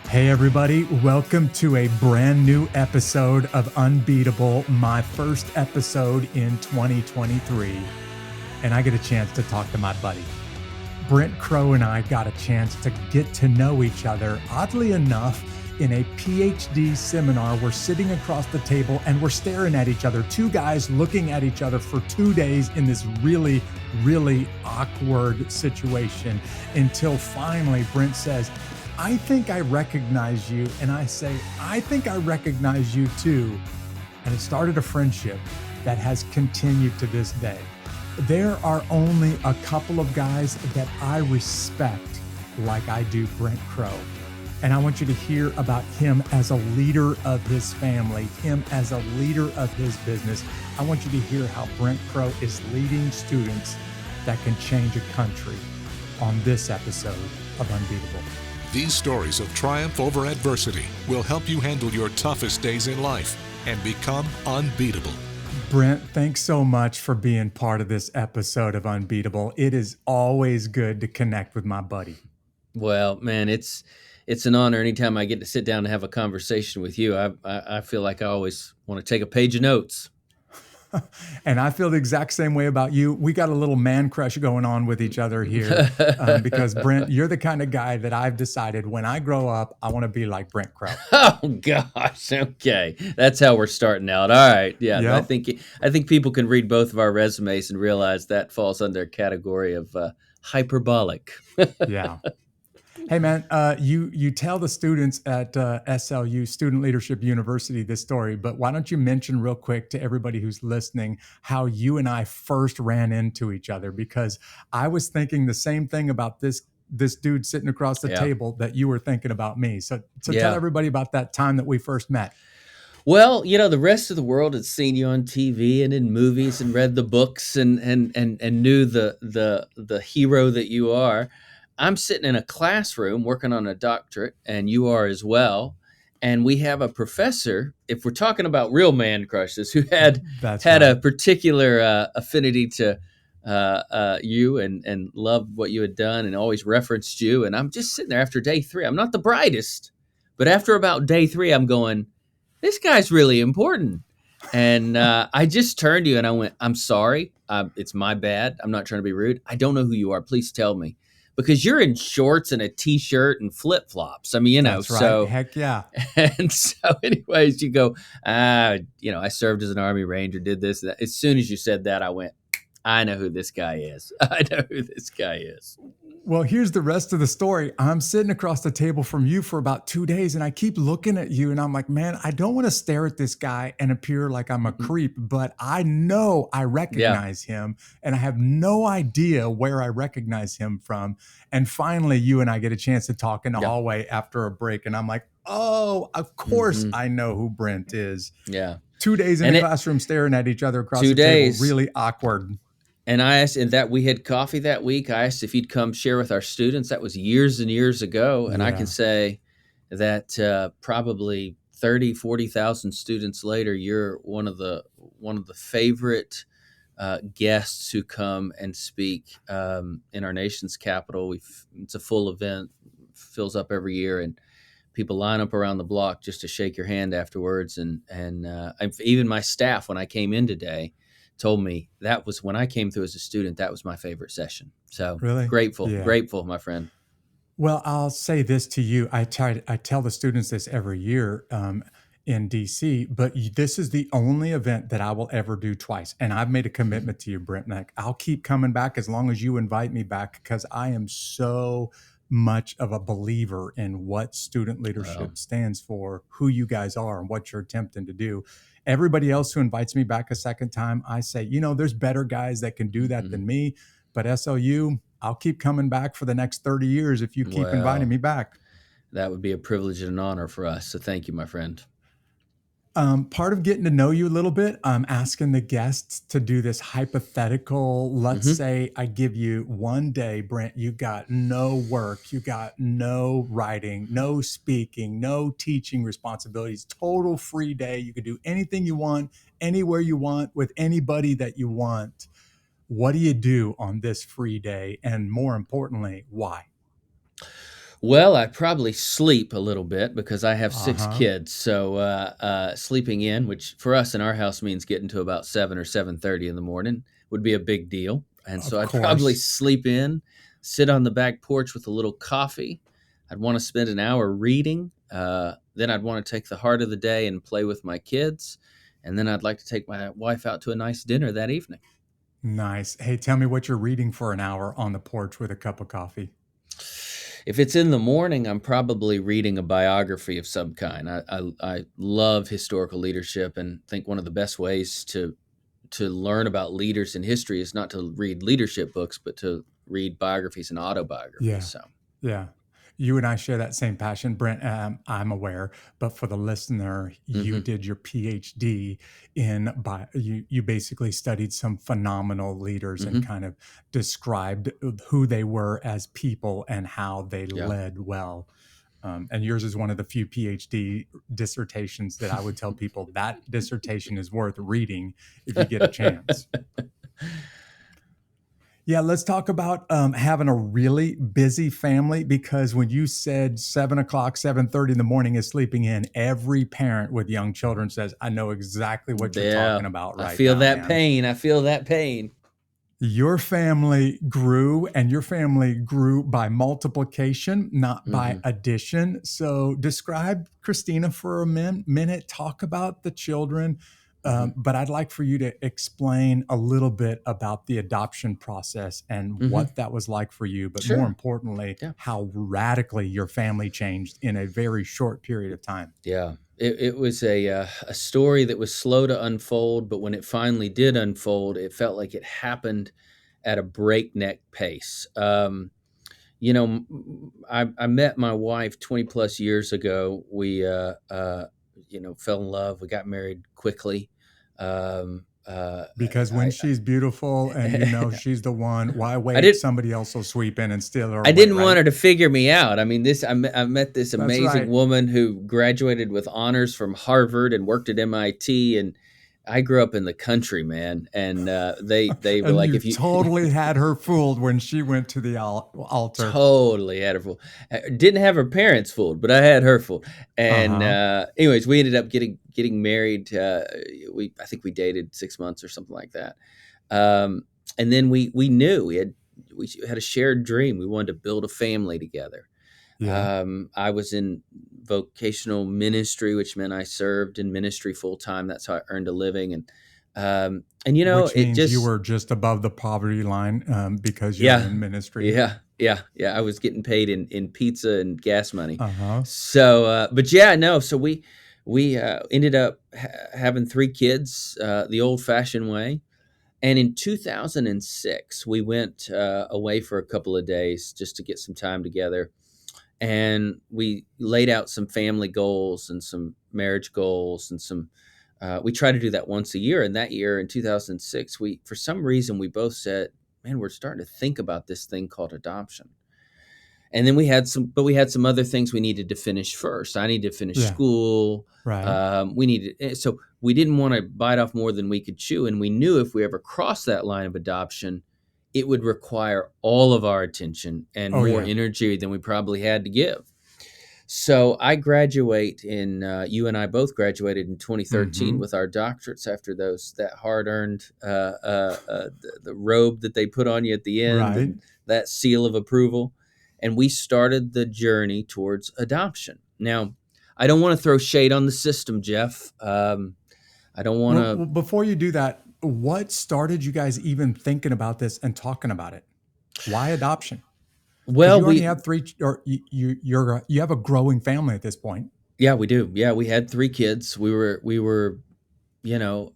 Hey everybody, welcome to a brand new episode of Unbeatable, my first episode in 2023. And I get a chance to talk to my buddy. Brent Crowe and I got a chance to get to know each other, oddly enough, in a PhD seminar. We're sitting across the table and we're staring at each other, two guys looking at each other for 2 days in this really, really awkward situation until finally Brent says, I think I recognize you. And I say, I think I recognize you too. And it started a friendship that has continued to this day. There are only a couple of guys that I respect like I do Brent Crowe. And I want you to hear about him as a leader of his family, him as a leader of his business. I want you to hear how Brent Crowe is leading students that can change a country on this episode of Unbeatable. These stories of triumph over adversity will help you handle your toughest days in life and become unbeatable. Brent, thanks so much for being part of this episode of Unbeatable. It is always good to connect with my buddy. Well, man, it's an honor anytime I get to sit down and have a conversation with you. I feel like I always want to take a page of notes. And I feel the exact same way about you. We got a little man crush going on with each other here because Brent, you're the kind of guy that I've decided when I grow up, I want to be like Brent Crowe. Oh gosh, okay, that's how we're starting out. All right, yeah, Yep. I think people can read both of our resumes and realize that falls under a category of hyperbolic. Yeah. Hey man, you tell the students at SLU, Student Leadership University, this story, but why don't you mention real quick to everybody who's listening how you and I first ran into each other? Because I was thinking the same thing about this dude sitting across the table that you were thinking about me. So tell everybody about that time that we first met. Well, the rest of the world had seen you on TV and in movies and read the books and knew the hero that you are. I'm sitting in a classroom working on a doctorate, and you are as well. And we have a professor, if we're talking about real man crushes, who had a particular affinity to you and loved what you had done and always referenced you. And I'm just sitting there after day 3. I'm not the brightest, but after about day 3, I'm going, this guy's really important. And I just turned to you and I went, I'm sorry. It's my bad. I'm not trying to be rude. I don't know who you are. Please tell me. Because you're in shorts and a t-shirt and flip-flops. I mean, That's right. so Heck yeah. And so anyways, you go, I served as an Army Ranger, did this, that. As soon as you said that, I went, I know who this guy is. I know who this guy is. Well, here's the rest of the story. I'm sitting across the table from you for about 2 days and I keep looking at you and I'm like, man, I don't want to stare at this guy and appear like I'm a creep, but I know I recognize him and I have no idea where I recognize him from. And finally, you and I get a chance to talk in the hallway after a break. And I'm like, oh, of course I know who Brent is. Yeah. 2 days in the classroom staring at each other across the table, really awkward. And I asked, and that we had coffee that week. I asked if you'd come share with our students. That was years and years ago. And I can say that probably 30, 40,000 students later, you're one of the favorite guests who come and speak in our nation's capital. It's a full event, fills up every year, and people line up around the block just to shake your hand afterwards. And even my staff, when I came in today, told me that was when I came through as a student, that was my favorite session. So really grateful, my friend. Well, I'll say this to you. I tell the students this every year in DC, but this is the only event that I will ever do twice. And I've made a commitment to you, Brent. Like, I'll keep coming back as long as you invite me back, because I am so much of a believer in what student leadership stands for, who you guys are and what you're attempting to do. Everybody else who invites me back a second time, I say, there's better guys that can do that than me. But SLU, I'll keep coming back for the next 30 years if you keep inviting me back. That would be a privilege and an honor for us. So thank you, my friend. Part of getting to know you a little bit, I'm asking the guests to do this hypothetical. Let's say I give you 1 day, Brent, you got no work, you got no writing, no speaking, no teaching responsibilities, total free day. You could do anything you want, anywhere you want, with anybody that you want. What do you do on this free day? And more importantly, why? Well, I probably sleep a little bit because I have 6 Uh-huh. kids. So, sleeping in, which for us in our house means getting to about 7 or 7:30 in the morning, would be a big deal. And so Of I'd probably course. sleep in, sit on the back porch with a little coffee. I'd want to spend an hour reading. Then I'd want to take the heart of the day and play with my kids. And then I'd like to take my wife out to a nice dinner that evening. Nice. Hey, tell me what you're reading for an hour on the porch with a cup of coffee. If it's in the morning, I'm probably reading a biography of some kind. I love historical leadership and think one of the best ways to learn about leaders in history is not to read leadership books, but to read biographies and autobiographies. Yeah. So, Yeah. You and I share that same passion, Brent. I'm aware, but for the listener, you mhm, did your PhD in you basically studied some phenomenal leaders and mhm, kind of described who they were as people and how they yeah. led well. And yours is one of the few PhD dissertations that I would tell people that dissertation is worth reading if you get a chance. Yeah, let's talk about having a really busy family because when you said 7 o'clock, 7:30 in the morning is sleeping in, every parent with young children says, I know exactly what you're talking Yeah, about I right feel now, that man. pain. I feel that pain. Your family grew and your family grew by multiplication, not by hmm addition. So describe Christina for a minute, talk about the children. hmm But I'd like for you to explain a little bit about the adoption process and hmm what that was like for you, but more Sure. importantly, Yeah. how radically your family changed in a very short period of time. Yeah, it was a story that was slow to unfold, but when it finally did unfold, it felt like it happened at a breakneck pace. I met my wife 20 plus years ago. We fell in love. We got married quickly. Um, uh, Because when she's beautiful and you know I, she's the one, why I wait? did. Somebody else will sweep in and steal her I away, didn't want right? her to figure me out. I mean, I met this That's amazing right. woman who graduated with honors from Harvard and worked at MIT, and I grew up in the country, man. And they were And like, you if you totally had her fooled when she went to the altar. totally had her fooled. Didn't have her parents fooled, but I had her fooled. And Uh-huh. anyways, we ended up getting married. I think we dated 6 months or something like that. Um, and then we knew we had a shared dream. We wanted to build a family together. Yeah. I was in vocational ministry, which meant I served in ministry full time. That's how I earned a living, and Which it means you just were just above the poverty line because you're yeah, in ministry. yeah. I was getting paid in pizza and gas money. Uh-huh. So, but yeah, no. So we ended up having 3 kids the old fashioned way. And in 2006, we went away for a couple of days just to get some time together. And we laid out some family goals and some marriage goals and we try to do that once a year. And that year in 2006, for some reason, we both said, man, we're starting to think about this thing called adoption. And then we had some other things we needed to finish first. I needed to finish Yeah. school. Right. So we didn't want to bite off more than we could chew. And we knew if we ever crossed that line of adoption, it would require all of our attention and Oh more yeah. energy than we probably had to give. So I graduate you and I both graduated in 2013 Mm-hmm. with our doctorates after that hard earned, the robe that they put on you at the end Right. and that seal of approval. And we started the journey towards adoption. Now, I don't want to throw shade on the system, Jeff. I don't want Well, to. well, before you do that, what started you guys even thinking about this and talking about it? Why adoption? Because Well, you already have three, or you have a growing family at this point. yeah, we do. Yeah, we had 3 kids. We were, you know,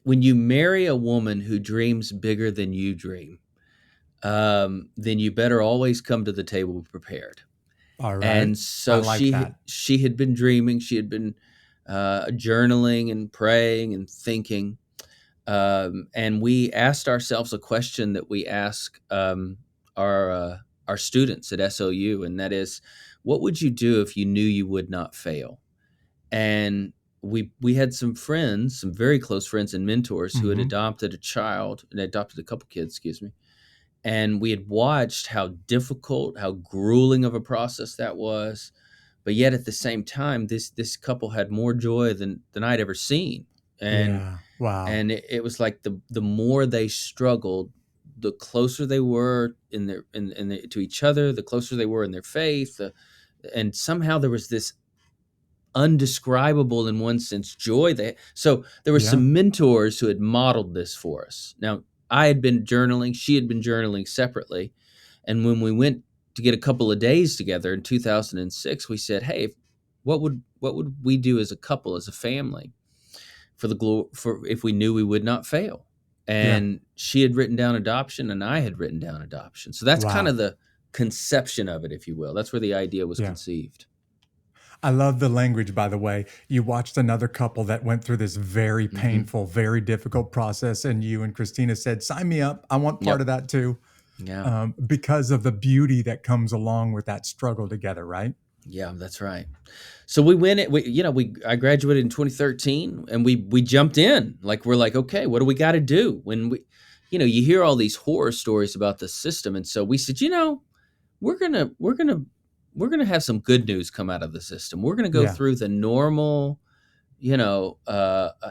when you marry a woman who dreams bigger than you dream, then you better always come to the table prepared. All right. And I so like she that. she had been dreaming, she had been journaling and praying and thinking, and we asked ourselves a question that we ask our students at SOU, and that is, what would you do if you knew you would not fail? And we had some friends, some very close friends and mentors who had Mm-hmm. adopted a child and adopted a couple kids, excuse me, And we had watched how difficult, how grueling of a process that was. But yet at the same time, this couple had more joy than I'd ever seen. And Yeah. Wow. it was like the more they struggled, the closer they were to each other, the closer they were in their faith, and somehow there was this undescribable, in one sense, joy. So there were Yeah. some mentors who had modeled this for us. Now, I had been journaling, she had been journaling separately, and when we went to get a couple of days together in 2006, we said, "Hey, what would we do as a couple, as a family, for if we knew we would not fail?" Yeah. And she had written down adoption, and I had written down adoption. So that's kind Wow. of the conception of it, if you will. That's where the idea was Yeah. conceived. I love the language, by the way. You watched another couple that went through this very Hmm. painful, very difficult process, and you and Christina said, "Sign me up. I want part Yep. of that too," Yeah. because of the beauty that comes along with that struggle together, right? Yeah, that's right. So we went it. I graduated in 2013, and we jumped in. Like, we're like, okay, what do we got to do? When you hear all these horror stories about the system, and so we said, we're gonna have some good news come out of the system. We're gonna go Yeah. through the normal,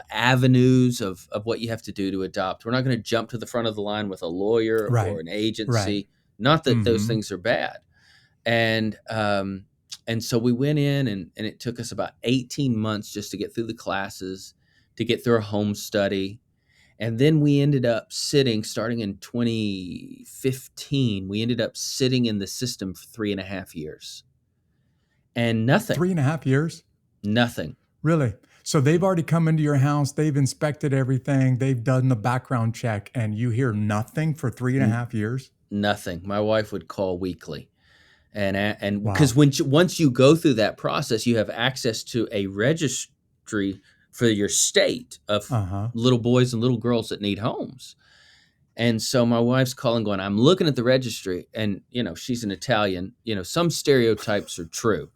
avenues of what you have to do to adopt. We're not going to jump to the front of the line with a lawyer or Right. an Right. agency. Not that those Hmm. things are bad. And so we went in, and it took us about 18 months just to get through the classes, to get through a home study. And then we ended up sitting, starting in 2015, we ended up sitting in the system for 3.5 years. And nothing, 3.5 years. nothing. Really? So they've already come into your house, they've inspected everything, they've done the background check, and you hear nothing for three and a N- half years? Nothing. My wife would call weekly. And because Wow. once you go through that process, you have access to a registry for your state of Uh-huh. little boys and little girls that need homes. And so my wife's calling, going, I'm looking at the registry, and she's an Italian. Some stereotypes are true.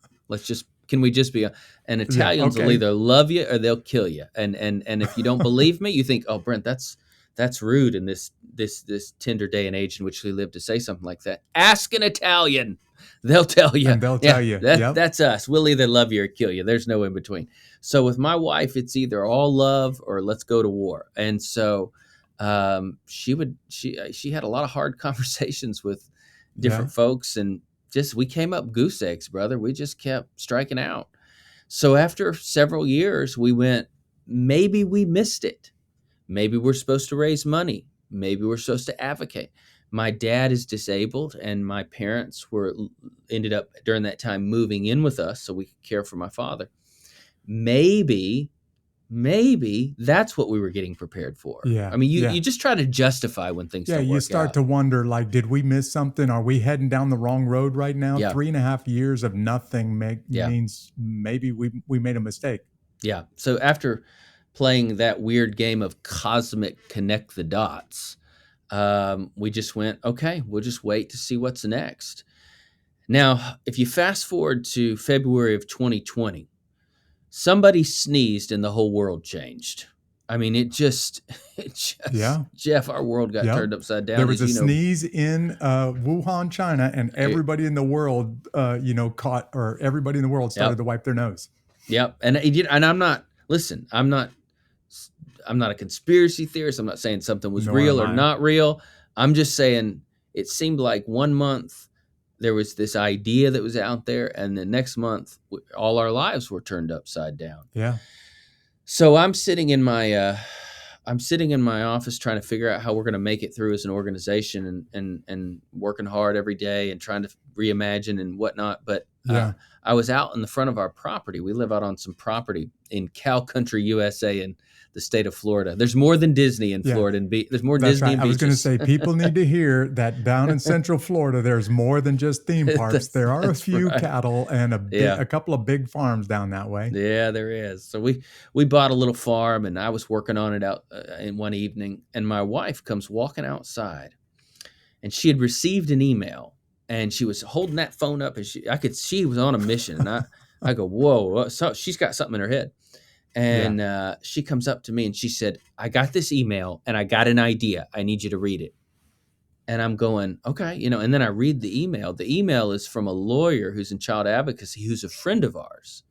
Can we just be? And Yeah. Italians will Okay. either love you or they'll kill you. And if you don't believe me, you think, oh, Brent, that's rude in this tender day and age in which we live, to say something like that. Ask an Italian. They'll tell you, And they'll tell yeah, you, that yep. that's us. We'll either love you or kill you. There's no in between. So with my wife, it's either all love or let's go to war. And so she had a lot of hard conversations with Yeah. different folks, and just we came up goose eggs, brother. We just kept striking out. So after several years, we went, maybe we missed it. Maybe we're supposed to raise money. Maybe we're supposed to advocate. My dad is disabled, and my parents ended up during that time moving in with us so we could care for my father. Maybe that's what we were getting prepared for. Yeah. I mean, you Yeah. just try to justify when things Yeah. don't You work start out. to wonder, like, did we miss something? Are we heading down the wrong road right now? Yeah, 3.5 years of nothing yeah, means maybe we made a mistake. yeah. So after playing that weird game of cosmic connect the dots, we just went, okay, we'll just wait to see what's next. Now, if you fast forward to February of 2020, somebody sneezed and the whole world changed. I mean, Yeah. Jeff, our world got Yep. turned upside There down, was as a you know. sneeze in Wuhan, China, and Eh, everybody in the world, caught, or everybody in the world started Yep, to wipe their nose. yep. And I'm not, listen, I'm not a conspiracy theorist. I'm not saying something was Nor real am or I. not real. I'm just saying it seemed like one month there was this idea that was out there, and the next month all our lives were turned upside down. Yeah. So I'm sitting in my office trying to figure out how we're going to make it through as an organization, and working hard every day and trying to reimagine and whatnot. But Yeah. I was out in the front of our property. We live out on some property in Cow Country, USA, in the state of Florida. There's more than Disney in Yeah. Florida, and there's more That's Disney right. and I was going to beaches. say, people need to hear that down in Central Florida, there's more than just theme parks. that's There are a that's few right. cattle and Yeah. a couple of big farms down that way. Yeah, there is. So we bought a little farm, and I was working on it out in one evening, and my wife comes walking outside, and she had received an email, and she was holding that phone up, and she was on a mission, and I go, whoa, so she's got something in her head. Yeah. And she comes up to me and she said, I got this email and I got an idea. I need you to read it. And I'm going, okay, and then I read the email. The email is from a lawyer who's in child advocacy, who's a friend of ours.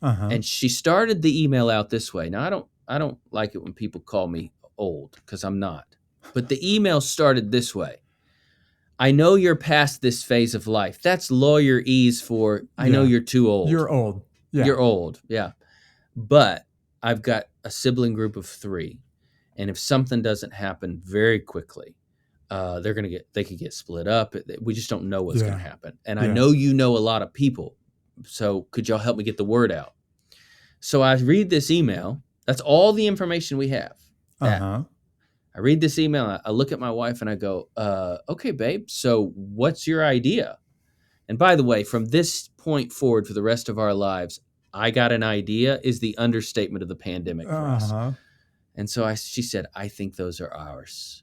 Uh-huh. And she started the email out this way. Now, I don't like it when people call me old, because I'm not. But the email started this way. I know you're past this phase of life. That's lawyer ease for, I know Yeah. you're too old. You're old. Yeah. You're old. Yeah. But I've got a sibling group of 3. And if something doesn't happen very quickly, they could get split up. We just don't know what's going to happen. And I know you know a lot of people. So could y'all help me get the word out? So I read this email. That's all the information we have. Uh-huh. I read this email. I look at my wife and I go, okay, babe, so what's your idea? And by the way, from this point forward for the rest of our lives, I got an idea is the understatement of the pandemic for us. Uh-huh. And so she said, I think those are ours.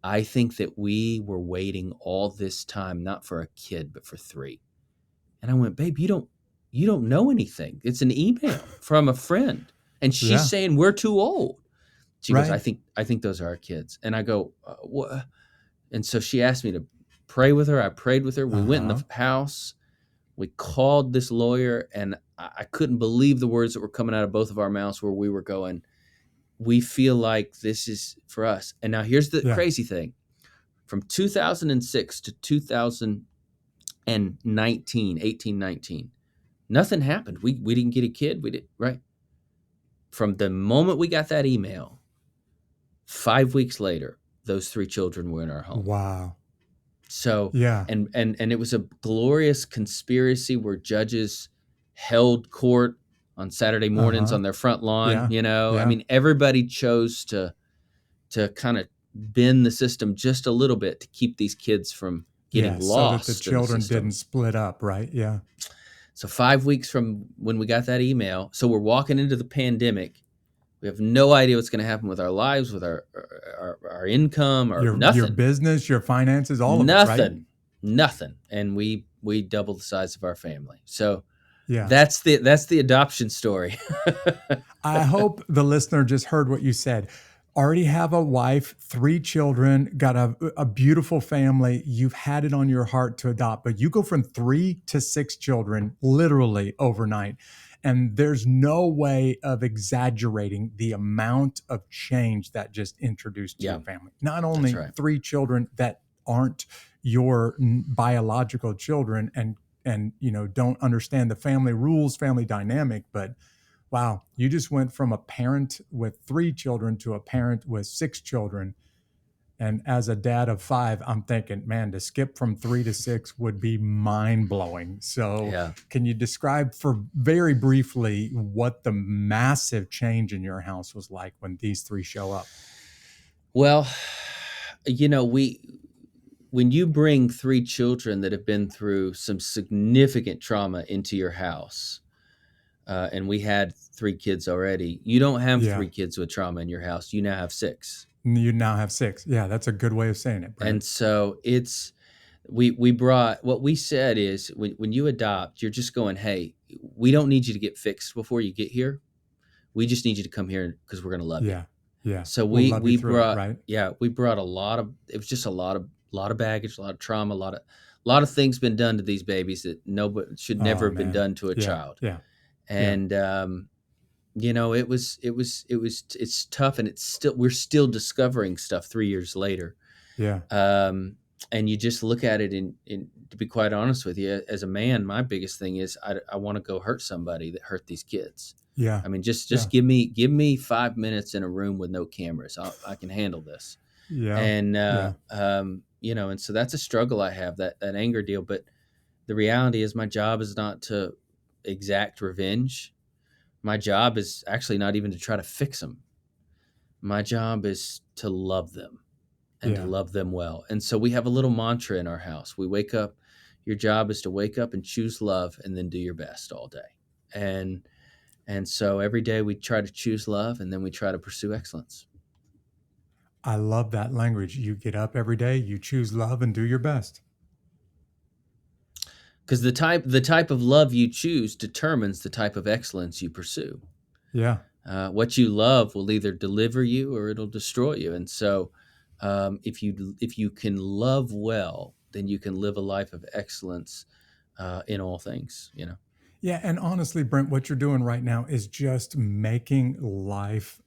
I think that we were waiting all this time, not for a kid, but for 3. And I went, babe, you don't know anything. It's an email from a friend. And she's saying we're too old. She goes, I think those are our kids. And I go, what? And so she asked me to pray with her. I prayed with her. We went in the house. We called this lawyer, and I couldn't believe the words that were coming out of both of our mouths, where we were going, we feel like this is for us. And now here's the crazy thing. From 2006 to 2019, 19, nothing happened. We didn't get a kid. We did, right? From the moment we got that email, 5 weeks later, those 3 children were in our home. Wow. So, and it was a glorious conspiracy where judges held court on Saturday mornings on their front lawn. I mean, everybody chose to kind of bend the system just a little bit to keep these kids from getting lost. So that the children didn't split up, right? Yeah. So 5 weeks from when we got that email, so we're walking into the pandemic. We have no idea what's going to happen with our lives, with our income, or nothing. Your business, your finances, all of it, right? Nothing. And we doubled the size of our family. So that's the adoption story. I hope the listener just heard what you said. Already have a wife, 3 children, got a beautiful family. You've had it on your heart to adopt, but you go from 3 to 6 children literally overnight. And there's no way of exaggerating the amount of change that just introduced to your family. Not only 3 children that aren't your biological children and don't understand the family rules, family dynamic, but wow, you just went from a parent with 3 children to a parent with 6 children. And as a dad of 5, I'm thinking, man, to skip from 3 to 6 would be mind blowing. So can you describe very briefly what the massive change in your house was like when these 3 show up? Well, when you bring 3 children that have been through some significant trauma into your house, and we had 3 kids already, you don't have 3 kids with trauma in your house. You now have 6. You now have 6. Yeah, that's a good way of saying it, Brent. And so we brought, what we said is when you adopt, you're just going, hey, we don't need you to get fixed before you get here. We just need you to come here because we're going to love you. Yeah. So we brought, we brought it was just a lot of baggage, a lot of trauma, a lot of things been done to these babies that nobody should never have been done to a child. Yeah. And, it's tough, and we're still discovering stuff 3 years later. Yeah. And you just look at it, and to be quite honest with you, as a man, my biggest thing is I want to go hurt somebody that hurt these kids. Yeah. I mean, just give me 5 minutes in a room with no cameras. I can handle this. Yeah. And, and so that's a struggle I have, that anger deal. But the reality is my job is not to exact revenge. My job is actually not even to try to fix them. My job is to love them and to love them well. And so we have a little mantra in our house. We wake up, your job is to wake up and choose love and then do your best all day. And so every day we try to choose love, and then we try to pursue excellence. I love that language. You get up every day, you choose love and do your best. Because the type of love you choose determines the type of excellence you pursue. Yeah. What you love will either deliver you or it'll destroy you. And so If you can love well, then you can live a life of excellence in all things. Yeah, and honestly, Brent, what you're doing right now is just making life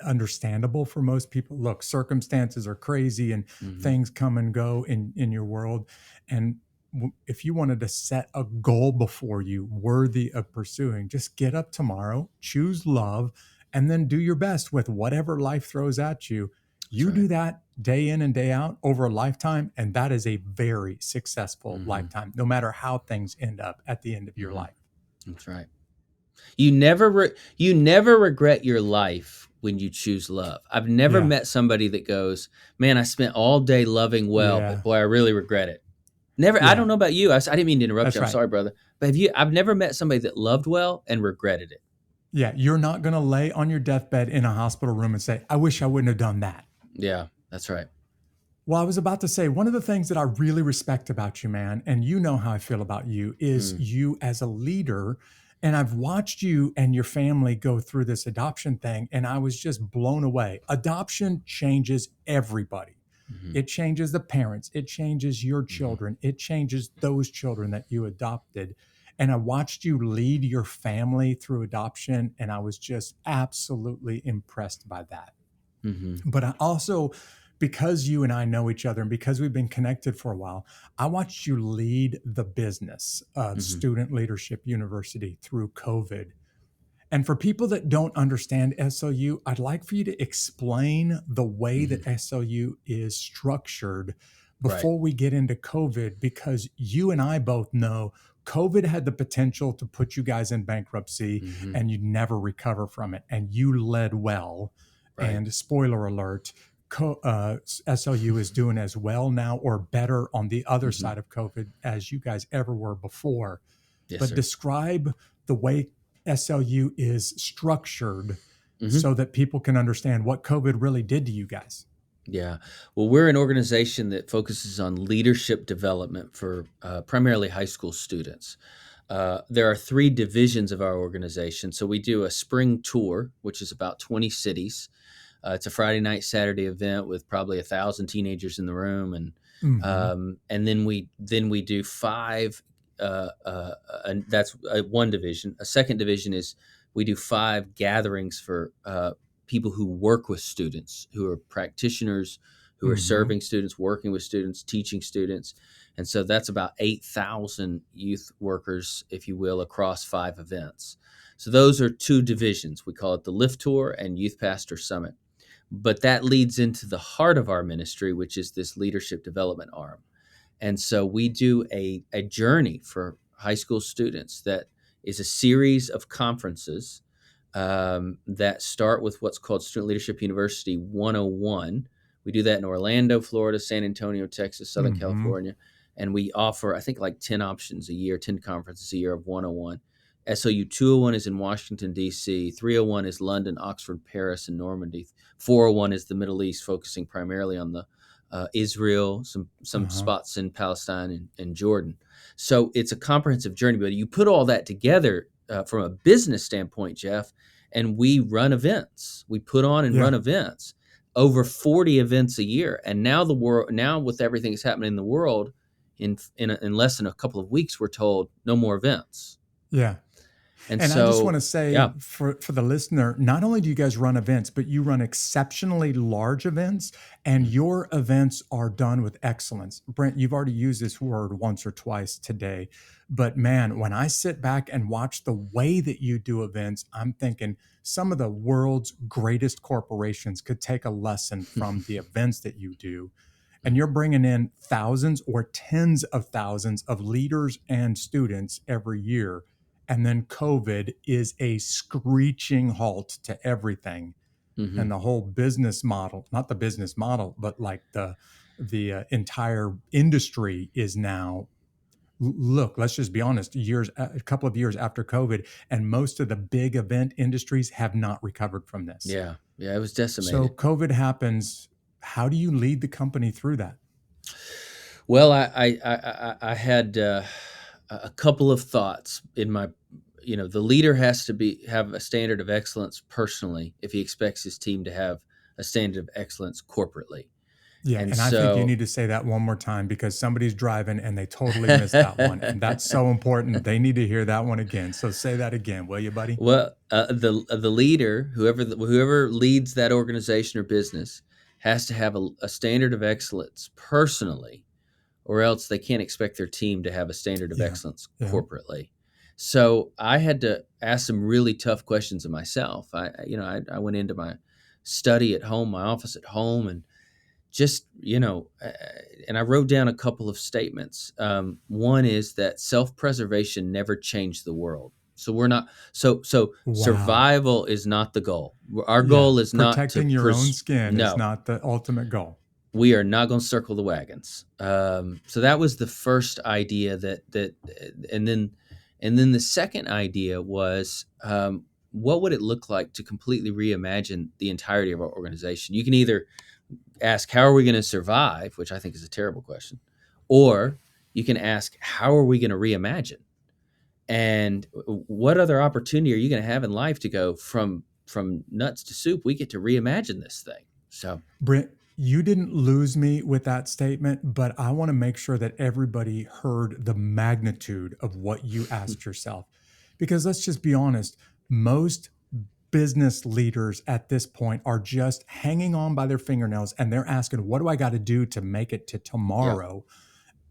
understandable for most people. Look, circumstances are crazy, and Hmm. things come and go in your world. And if you wanted to set a goal before you worthy of pursuing, just get up tomorrow, choose love, and then do your best with whatever life throws at you. That's You right. do that day in and day out over a lifetime, and that is a very successful Hmm. lifetime, no matter how things end up at the end of your Hmm. life. That's right. You never regret your life when you choose love. I've never Yeah. met somebody that goes, "Man, I spent all day loving well, but Yeah. boy, I really regret it." Never. I don't Yeah. know about you. I didn't mean to interrupt That's you. I'm right. sorry, brother. But have you? I've never met somebody that loved well and regretted it. Yeah. You're not going to lay on your deathbed in a hospital room and say, I wish I wouldn't have done that. Yeah, that's right. Well, I was about to say, one of the things that I really respect about you, man, and you know how I feel about you, is Mm, you as a leader. And I've watched you and your family go through this adoption thing, and I was just blown away. Adoption changes everybody. hmm. It changes the parents. It changes your Hmm. children. It changes those children that you adopted. And I watched you lead your family through adoption, and I was just absolutely impressed by that. Hmm. But I also, because you and I know each other and because we've been connected for a while, I watched you lead the business of Hmm. Student Leadership University through COVID. And for people that don't understand SLU, I'd like for you to explain the way Hmm. that SLU is structured Right. before we get into COVID, because you and I both know COVID had the potential to put you guys in bankruptcy Hmm. and you'd never recover from it. And you led well. Right. And spoiler alert, SLU is doing as well now or better on the other Hmm. side of COVID as you guys ever were before. Yes, But sir. describe the way SLU is structured Hmm. so that people can understand what COVID really did to you guys. Yeah. Well, we're an organization that focuses on leadership development for primarily high school students. There are three divisions of our organization. So we do a spring tour, which is about 20 cities. It's a Friday night, Saturday event with probably 1,000 teenagers in the room, Hmm. and then we do five. And that's one division. A second division is we do five gatherings for people who work with students, who are practitioners, who are Hmm. serving students, working with students, teaching students, and so that's about 8,000 youth workers, if you will, across five events. So those are two divisions. We call it the Lift Tour and Youth Pastor Summit. But that leads into the heart of our ministry, which is this leadership development arm. And so we do a journey for high school students that is a series of conferences that start with what's called Student Leadership University 101. We do that in Orlando, Florida, San Antonio, Texas, Southern Hmm. California. And we offer, I think, like 10 options a year, 10 conferences a year of 101. SOU 201 is in Washington, D.C., 301 is London, Oxford, Paris, and Normandy. 401 is the Middle East, focusing primarily on the Israel, some Uh-huh. spots in Palestine and Jordan. So it's a comprehensive journey. But you put all that together from a business standpoint, Jeff, and we run events. We put on and Yeah. run events, over 40 events a year. And now now with everything that's happening in the world, in less than a couple of weeks, we're told no more events. Yeah. And And I just want so, to yeah. say for the listener, not only do you guys run events, but you run exceptionally large events, and Mm, your events are done with excellence. Brent, you've already used this word once or twice today, but man, when I sit back and watch the way that you do events, I'm thinking some of the world's greatest corporations could take a lesson from the events that you do. And you're bringing in thousands or tens of thousands of leaders and students every year. And then COVID is a screeching halt to everything. hmm. And the whole business model, not the business model, but like the entire industry is now, look, let's just be honest, a couple of years after COVID, and most of the big event industries have not recovered from this. Yeah, yeah, it was So decimated. COVID happens. How do you lead the company through that? Well, I had a couple of thoughts in my. The leader has to have a standard of excellence personally if he expects his team to have a standard of excellence corporately. Yeah, And and I think you so need to say that one more time because somebody's driving and they totally missed that one, and that's so important. They need to hear that one again. So say that again, will you, buddy? well, the leader, whoever leads that organization or business, has to have a standard of excellence personally, or else they can't expect their team to have a standard of Yeah. excellence Yeah. corporately. So I had to ask some really tough questions of myself. I went into my study at home, my office at home, and just and I wrote down a couple of statements. One is that self-preservation never changed the world. So we're not so Wow. survival is not the goal. Our Yeah. goal is not to Protecting your own skin is no, not the ultimate goal. we are not going to circle the wagons. So that was the first idea and then the second idea was, what would it look like to completely reimagine the entirety of our organization? You can either ask, how are we going to survive, which I think is a terrible question, or you can ask, how are we going to reimagine? And what other opportunity are you going to have in life to go from nuts to soup? We get to reimagine this thing. So Brent, you didn't lose me with that statement, but I want to make sure that everybody heard the magnitude of what you asked yourself. Because let's just be honest, most business leaders at this point are just hanging on by their fingernails and they're asking, what do I got to do to make it to yeah. tomorrow?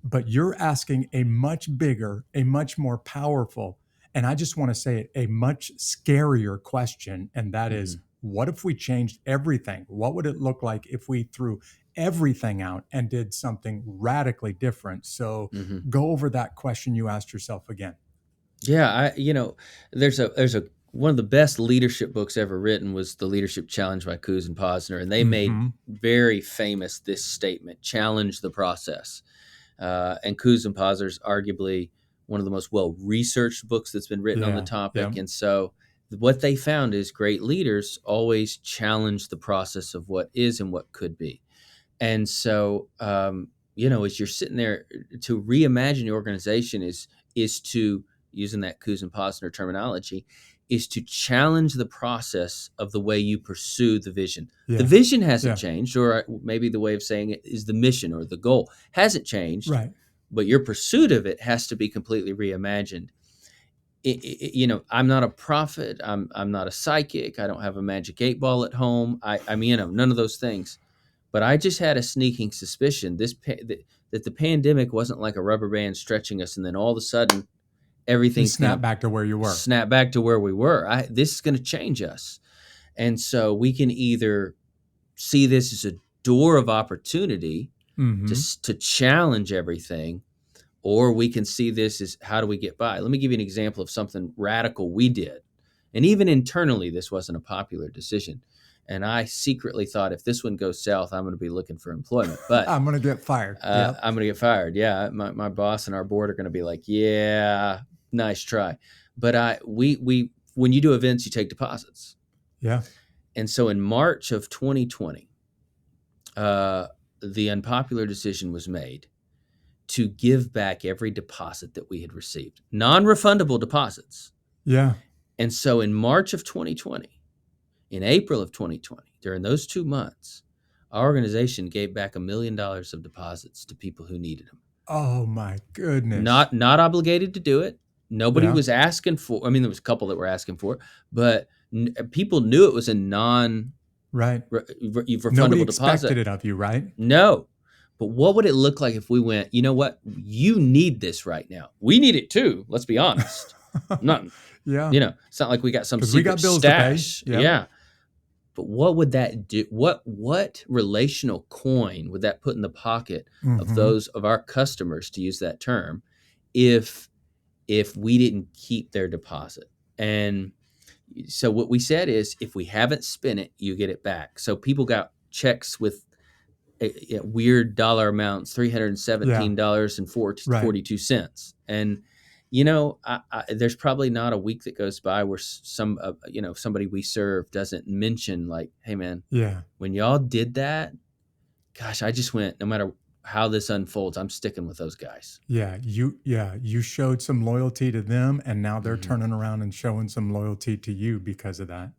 But you're asking a much bigger, a much more powerful, and I just want to say it, a much scarier question. And that is, Hmm. what if we changed everything? What would it look like if we threw everything out and did something radically different? So Hmm. go over that question you asked yourself again. Yeah, there's a one of the best leadership books ever written was The Leadership Challenge by Kuz and Posner, and they made Mm-hmm. very famous this statement: challenge the process. And Kuz and Posner's arguably one of the most well-researched books that's been written on the Yeah. Yeah. topic. And so what they found is great leaders always challenge the process of what is and what could be. And so, as you're sitting there, to reimagine your organization is to, using that Kuz and Posner terminology, is to challenge the process of the way you pursue the vision. The Yeah. vision hasn't Yeah. changed, or maybe the way of saying it is the mission or the goal hasn't changed, Right. but your pursuit of it has to be completely reimagined. I'm not a prophet. I'm not a psychic. I don't have a magic 8 ball at home. I mean, none of those things. But I just had a sneaking suspicion that the pandemic wasn't like a rubber band stretching us, and then all of a sudden You everything's going snap to back to where you were. snap back to where we were. This is going to change us, and so we can either see this as a door of opportunity Mm-hmm. to challenge everything, or we can see this as, how do we get by? Let me give you an example of something radical we did, and even internally, this wasn't a popular decision. And I secretly thought, if this one goes south, I'm going to be looking for employment. But I'm going to get fired. Yep. I'm going to get fired. Yeah, my boss and our board are going to be like, "Yeah, nice try." But we when you do events, you take deposits. Yeah. And so in March of 2020, the unpopular decision was made to give back every deposit that we had received, non-refundable deposits. Yeah. And so in March of 2020, in April of 2020, during those 2 months, our organization gave back $1 million of deposits to people who needed them. Oh my goodness. Not obligated to do it. Nobody Yeah. was asking for. I mean, there was a couple that were asking for it, but people knew it was a Right. Nobody refundable expected deposit. it of you, right? No. But what would it look like if we went, you know what? You need this right now. We need it too. Let's be honest. Not, Yeah. it's not like we got some Because we secret got bills to pay. stash. Yeah. Yeah. But what would that do? What relational coin would that put in the pocket of Mm-hmm. those of our customers, to use that term, if we didn't keep their deposit? And so what we said is, if we haven't spent it, you get it back. So people got checks with weird dollar amounts, $317.42. And there's probably not a week that goes by where somebody we serve doesn't mention, like, "Hey man, Yeah. when y'all did that, gosh, I just went, no matter how this unfolds, I'm sticking with those guys." Yeah. You showed some loyalty to them and now they're Mhm. turning around and showing some loyalty to you because of that.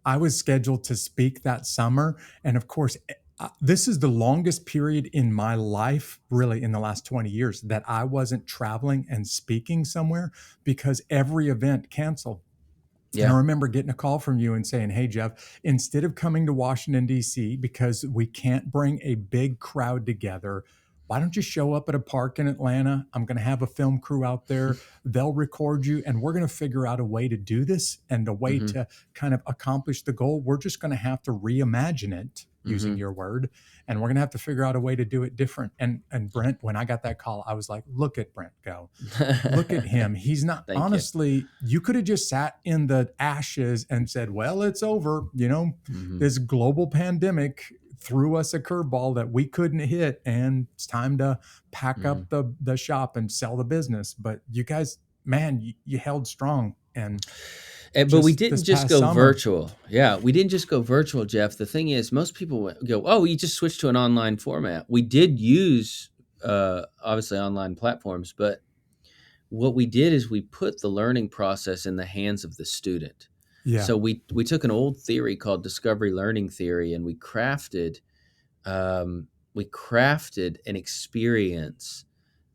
I was scheduled to speak that summer. And of course, This is the longest period in my life, really, in the last 20 years, that I wasn't traveling and speaking somewhere because every event canceled. And I Yeah. remember getting a call from you and saying, "Hey, Jeff, instead of coming to Washington, D.C., because we can't bring a big crowd together, why don't you show up at a park in Atlanta? I'm going to have a film crew out there. They'll record you, and we're going to figure out a way to do this and a way Hmm. to kind of accomplish the goal. We're just going to have to reimagine it." Using Hmm. your word, and we're gonna have to figure out a way to do it different. And Brent, when I got that call, I was like, "Look at Brent go! Look at him. He's not, Thank you. honestly, you could have just sat in the ashes and said, well, it's over. Hmm. This global pandemic threw us a curveball that we couldn't hit, and it's time to pack Hmm. up the shop and sell the business. But you guys, man, you held strong. And But we just this didn't just past go summer, virtual. Yeah, we didn't just go virtual, Jeff. The thing is, most people go, "Oh, you just switched to an online format." We did use obviously online platforms, but what we did is we put the learning process in the hands of the student. yeah, So we took an old theory called discovery learning theory, and we crafted an experience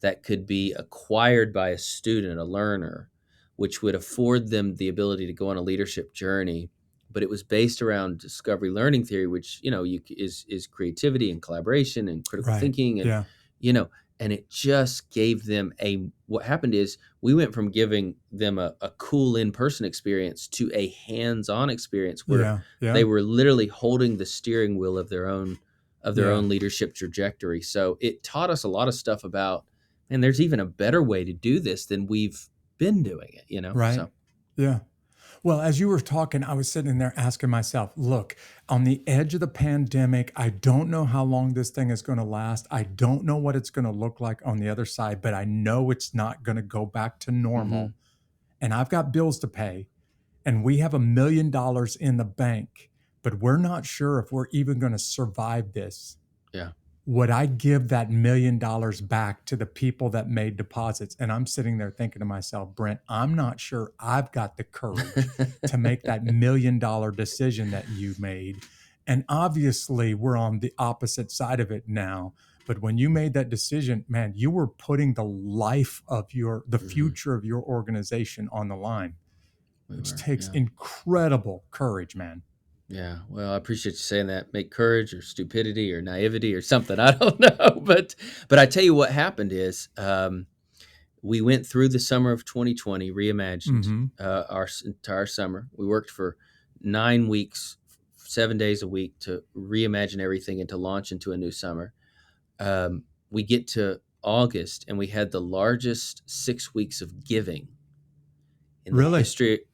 that could be acquired by a student, a learner, which would afford them the ability to go on a leadership journey. But it was based around discovery learning theory, which is creativity and collaboration and critical right. thinking, and Yeah, you know, and it just gave them a. What happened is we went from giving them a cool in-person experience to a hands-on experience where yeah, yeah, they were literally holding the steering wheel of their yeah, own leadership trajectory. So it taught us a lot of stuff about, and there's even a better way to do this than we've been doing it, right. So Yeah. Well, as you were talking, I was sitting there asking myself, look, on the edge of the pandemic, I don't know how long this thing is going to last. I don't know what it's going to look like on the other side, but I know it's not going to go back to hmm. normal. And I've got bills to pay, and we have $1 million in the bank, but we're not sure if we're even going to survive this. Yeah. Would I give that $1 million back to the people that made deposits? And I'm sitting there thinking to myself, Brent, I'm not sure I've got the courage to make that $1 million decision that you made. And obviously, we're on the opposite side of it now. But when you made that decision, man, you were putting the Hmm. future of your organization on the line, We which were, takes yeah. incredible courage, man. Yeah. Well, I appreciate you saying that. Make courage or stupidity or naivety or something. I don't know. But I tell you what happened is we went through the summer of 2020, reimagined Mm-hmm. our entire summer. We worked for 9 weeks, 7 days a week to reimagine everything and to launch into a new summer. We get to August and we had the largest 6 weeks of giving Really?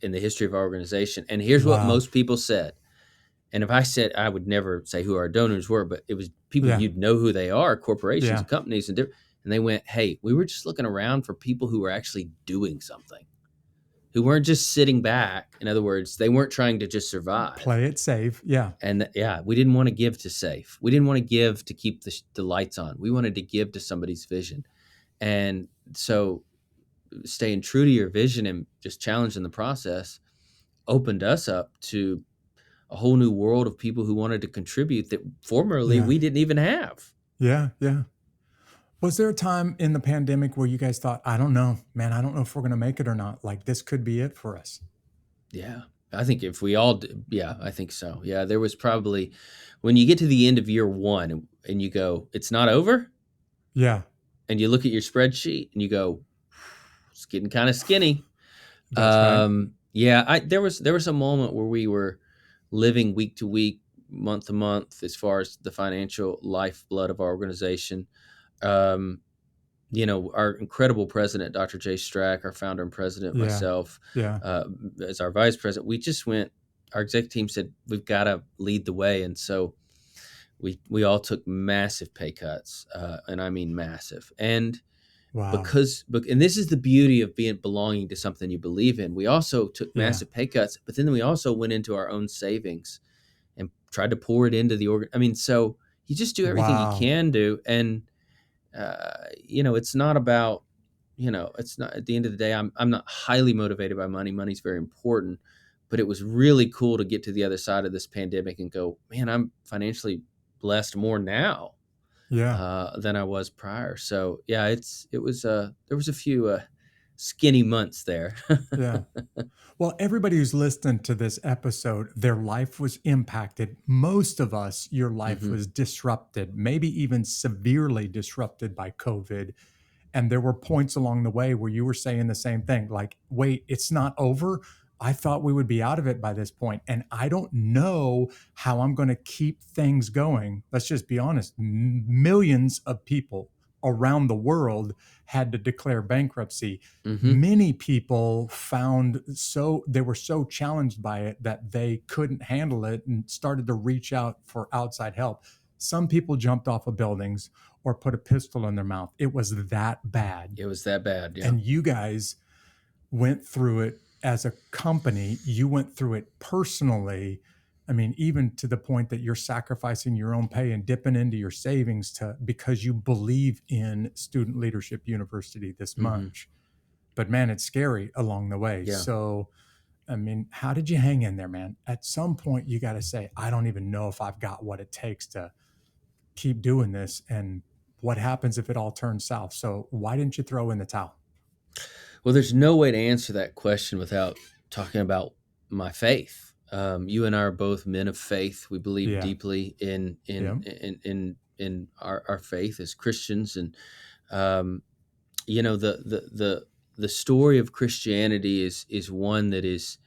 in the history of our organization. And here's what Wow. most people said. And if I said, I would never say who our donors were, but it was people Yeah. you'd know who they are, corporations Yeah. and companies and they went, "Hey, we were just looking around for people who were actually doing something, who weren't just sitting back. In other words, they weren't trying to just survive." Play it safe. Yeah. And yeah, we didn't want to give to safe. We didn't want to give to keep the lights on. We wanted to give to somebody's vision. And so staying true to your vision and just challenging the process opened us up to a whole new world of people who wanted to contribute that formerly Yeah. we didn't even have. Yeah. Yeah. Was there a time in the pandemic where you guys thought, I don't know, man, I don't know if we're going to make it or not? Like, this could be it for us? Yeah. I think if we all did, yeah, I think so. Yeah, there was probably when you get to the end of year one and you go, it's not over, Yeah. and you look at your spreadsheet and you go, it's getting kind of skinny. That's right. Yeah, there was a moment where we were living week to week, month to month, as far as the financial lifeblood of our organization. Um, our incredible president, Dr. Jay Strack, our founder and president, Yeah. myself, Yeah. uh, as our vice president, we just went. Our exec team said we've got to lead the way, and so we all took massive pay cuts, and I mean massive. And Wow. and this is the beauty of belonging to something you believe in. We also took Yeah. massive pay cuts, but then we also went into our own savings and tried to pour it into the organ. I mean, so you just do everything you Wow. can do, and it's not about, it's not at the end of the day. I'm not highly motivated by money. Money's very important, but it was really cool to get to the other side of this pandemic and go, man, I'm financially blessed more now Yeah. than I was prior. So yeah, there was a few skinny months there. Yeah. Well, everybody who's listening to this episode, their life was impacted. Most of us, your life Hmm. was disrupted, maybe even severely disrupted by COVID. And there were points along the way where you were saying the same thing, like, wait, it's not over. I thought we would be out of it by this point, and I don't know how I'm going to keep things going. Let's just be honest. Millions of people around the world had to declare bankruptcy. Hmm. Many people found they were so challenged by it that they couldn't handle it and started to reach out for outside help. Some people jumped off of buildings or put a pistol in their mouth. It was that bad. It was that bad. Yeah. And you guys went through it as a company. You went through it personally. I mean, even to the point that you're sacrificing your own pay and dipping into your savings because you believe in Student Leadership University this Hmm. much. But man, it's scary along the way. Yeah. So, I mean, how did you hang in there, man? At some point, you got to say, I don't even know if I've got what it takes to keep doing this. And what happens if it all turns south? So why didn't you throw in the towel? Well, there's no way to answer that question without talking about my faith. You and I are both men of faith. We believe Yeah. deeply in Yeah. our faith as Christians, and you know the story of Christianity is one that is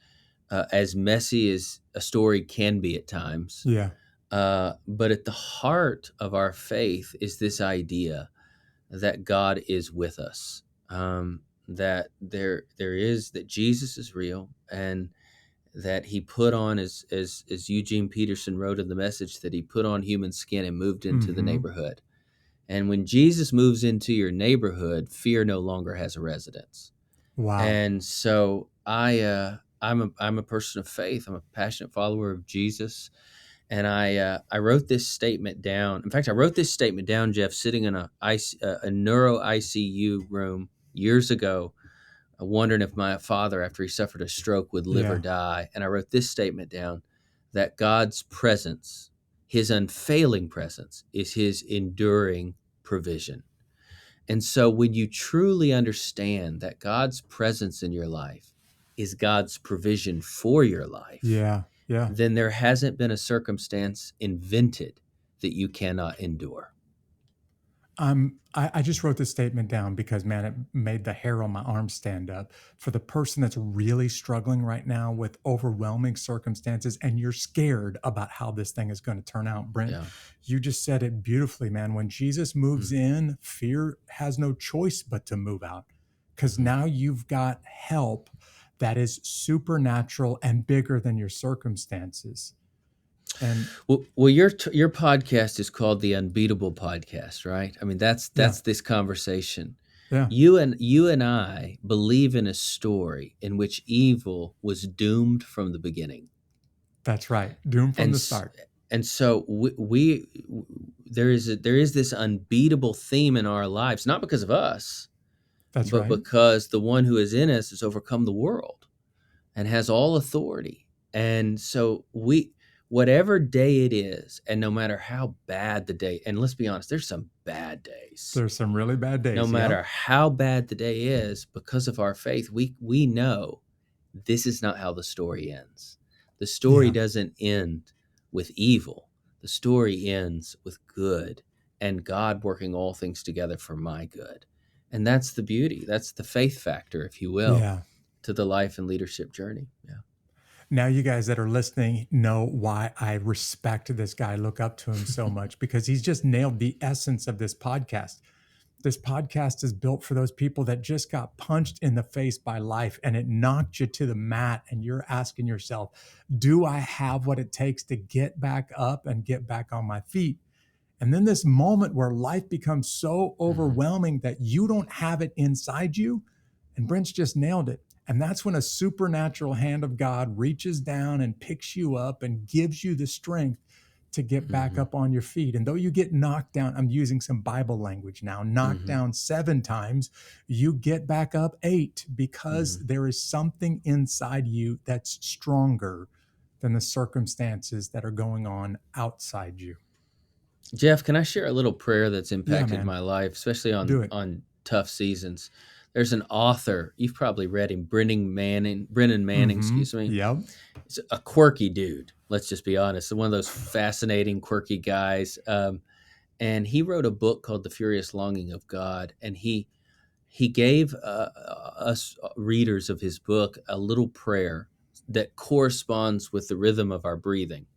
as messy as a story can be at times. Yeah. But at the heart of our faith is this idea that God is with us, that that Jesus is real, and that he put on, as Eugene Peterson wrote in the Message, that he put on human skin and moved into the Mm-hmm. neighborhood. And when Jesus moves into your neighborhood, fear no longer has a residence. Wow. And so I'm a person of faith. I'm a passionate follower of Jesus. And I wrote this statement down. In fact, I wrote this statement down, Jeff, sitting in a neuro ICU room years ago, wondering if my father, after he suffered a stroke, would live or Yeah. die. And I wrote this statement down, that God's presence, his unfailing presence, is his enduring provision. And so when you truly understand that God's presence in your life is God's provision for your life, Yeah. Yeah. then there hasn't been a circumstance invented that you cannot endure. I just wrote this statement down because, man, it made the hair on my arm stand up. For the person that's really struggling right now with overwhelming circumstances and you're scared about how this thing is going to turn out, Brent, Yeah. you just said it beautifully, man. When Jesus moves in, fear has no choice but to move out, because now you've got help that is supernatural and bigger than your circumstances. And Well, your podcast is called the Unbeatable Podcast, right? I mean, that's yeah, this conversation. yeah, You and I believe in a story in which evil was doomed from the beginning, that's right. Doomed from and the s- start. and so there is this unbeatable theme in our lives, not because of us, That's but right. because the one who is in us has overcome the world and has all authority. And so whatever day it is, and no matter how bad the day, and let's be honest, there's some bad days. There's some really bad No days. matter Yep. how bad the day is, because of our faith, we know this is not how the story ends. The story Yeah. doesn't end with evil. The story ends with good and God working all things together for my good. And that's the beauty. That's the faith factor, if you will, Yeah. to the life and leadership journey. Yeah. Now, you guys that are listening know why I respect this guy, look up to him so much, because he's just nailed the essence of this podcast. This podcast is built for those people that just got punched in the face by life and it knocked you to the mat. And you're asking yourself, do I have what it takes to get back up and get back on my feet? And then this moment where life becomes so Mhm. overwhelming that you don't have it inside you. And Brent's just nailed it. And that's when a supernatural hand of God reaches down and picks you up and gives you the strength to get back Mhm. up on your feet. And though you get knocked down, I'm using some Bible language now, knocked Mhm. down 7 times, you get back up 8, because Mhm. there is something inside you that's stronger than the circumstances that are going on outside you. Jeff, can I share a little prayer that's Yeah, impacted man. my life, especially Do it. on tough seasons? There's an author, you've probably read him, Brennan Manning, Mm-hmm. excuse me. Yep. He's a quirky dude. Let's just be honest. One of those fascinating, quirky guys. And he wrote a book called The Furious Longing of God, and he gave us readers of his book a little prayer that corresponds with the rhythm of our breathing.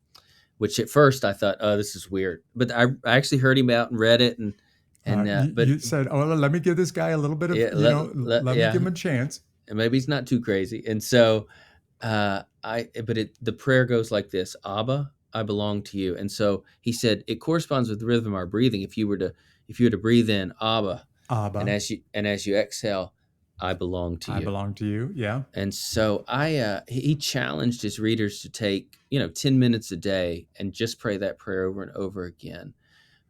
Which at first I thought, oh, this is weird, but I actually heard him out and read it, but You said, "Oh, let me give this guy a little bit of, yeah, let me give yeah, him a chance." and maybe he's not too crazy. And so the prayer goes like this: Abba, I belong to you. And so he said it corresponds with the rhythm of our breathing. If you were to breathe in Abba, and Abba, as you exhale, I belong to I you. belong to you. Yeah. And so he challenged his readers to take 10 minutes a day and just pray that prayer over and over again,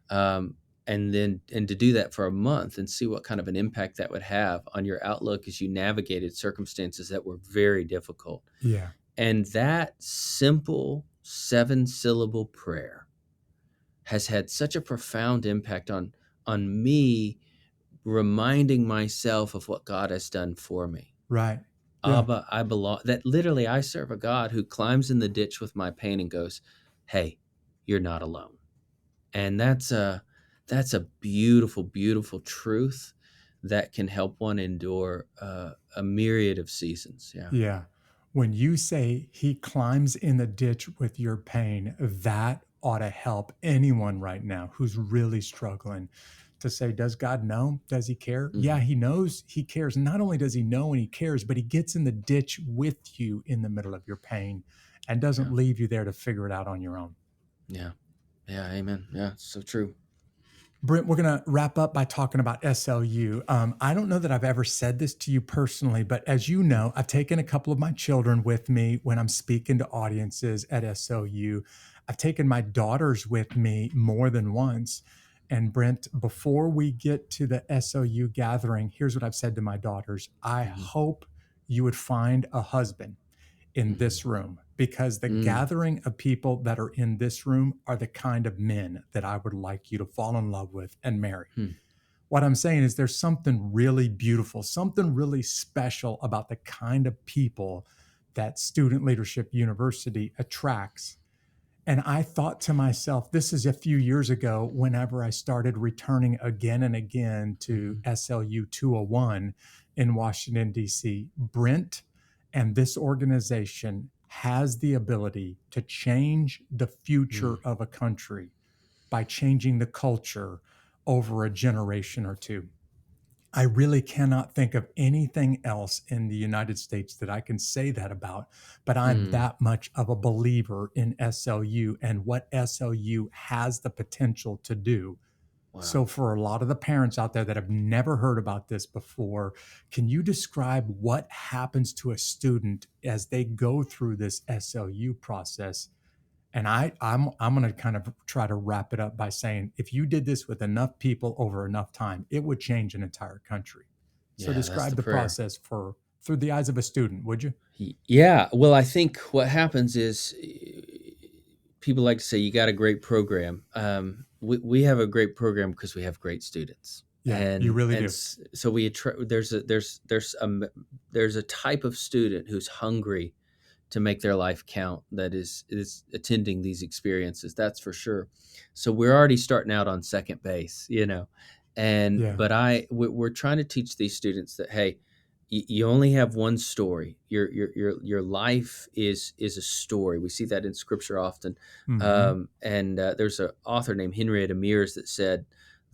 um, and to do that for a month and see what kind of an impact that would have on your outlook as you navigated circumstances that were very difficult. Yeah. And that simple 7-syllable prayer has had such a profound impact on me, reminding myself of what God has done for me. Right. Yeah. Abba, I belong. That literally, I serve a God who climbs in the ditch with my pain and goes, "Hey, you're not alone." And that's a beautiful, beautiful truth that can help one endure a myriad of seasons. Yeah. Yeah. When you say he climbs in the ditch with your pain, that ought to help anyone right now who's really struggling to say, does God know? Does he care? Yeah, Hmm. he knows he cares. Not only does he know and he cares, but he gets in the ditch with you in the middle of your pain and doesn't Yeah. leave you there to figure it out on your own. Yeah. Yeah. Amen. Yeah. So true. Brent, we're going to wrap up by talking about SLU. I don't know that I've ever said this to you personally, but as you know, I've taken a couple of my children with me when I'm speaking to audiences at SLU. I've taken my daughters with me more than once. And Brent, before we get to the SLU gathering, here's what I've said to my daughters. I Hmm. hope you would find a husband in Hmm. this room because the Mm. gathering of people that are in this room are the kind of men that I would like you to fall in love with and marry. Hmm. What I'm saying is there's something really beautiful, something really special about the kind of people that Student Leadership University attracts. And I thought to myself, this is a few years ago, whenever I started returning again and again to Hmm. SLU 201 in Washington, D.C. Brent and this organization has the ability to change the future Mm. of a country by changing the culture over a generation or two. I really cannot think of anything else in the United States that I can say that about, but I'm Mm. that much of a believer in SLU and what SLU has the potential to do. Wow. So, for a lot of the parents out there that have never heard about this before, can you describe what happens to a student as they go through this SLU process? And I'm going to kind of try to wrap it up by saying if you did this with enough people over enough time, it would change an entire country. So Yeah. That's describe the the prayer. process for through the eyes of a student, would you? Yeah. Well, I think what happens is people like to say you got a great program. We have a great program because we have great students, Yeah, you really do. so there's a type of student who's hungry to make their life count, that is attending these experiences, that's for sure. So we're already starting out on second base, and Yeah. but we're trying to teach these students that, hey, you only have one story. Your life is a story. We see that in scripture often. Mm-hmm. And there's an author named Henrietta Mears that said,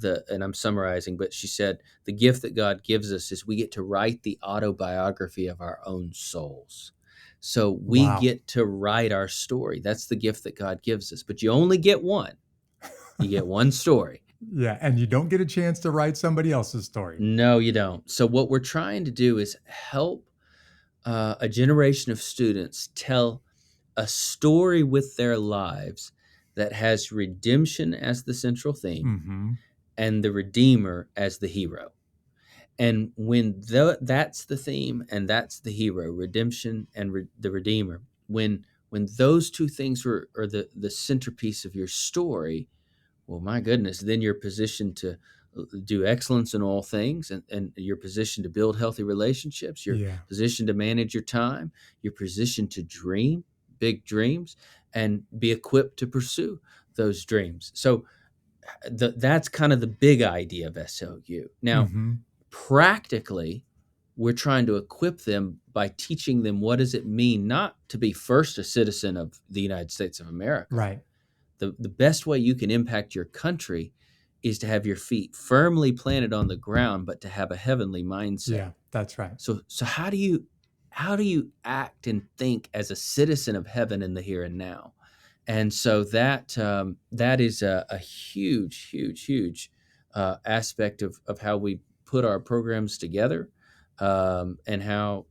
and I'm summarizing, but she said the gift that God gives us is we get to write the autobiography of our own souls. So we Wow. get to write our story. That's the gift that God gives us. But you only get one. You get one story. Yeah, and you don't get a chance to write somebody else's story. No, you don't. So what we're trying to do is help a generation of students tell a story with their lives that has redemption as the central theme Mm-hmm. and the Redeemer as the hero. And when that's the theme and that's the hero, redemption and the Redeemer, when those two things are the centerpiece of your story, well, my goodness, then you're positioned to do excellence in all things, and you're positioned to build healthy relationships. You're Yeah. positioned to manage your time. You're positioned to dream big dreams and be equipped to pursue those dreams. So that's kind of the big idea of SLU. Now, Mm-hmm. practically, we're trying to equip them by teaching them what does it mean not to be first a citizen of the United States of America. Right. The best way you can impact your country is to have your feet firmly planted on the ground, but to have a heavenly mindset. Yeah, that's right. So how do you act and think as a citizen of heaven in the here and now? And so that is a huge, huge, huge aspect of how we put our programs together, and how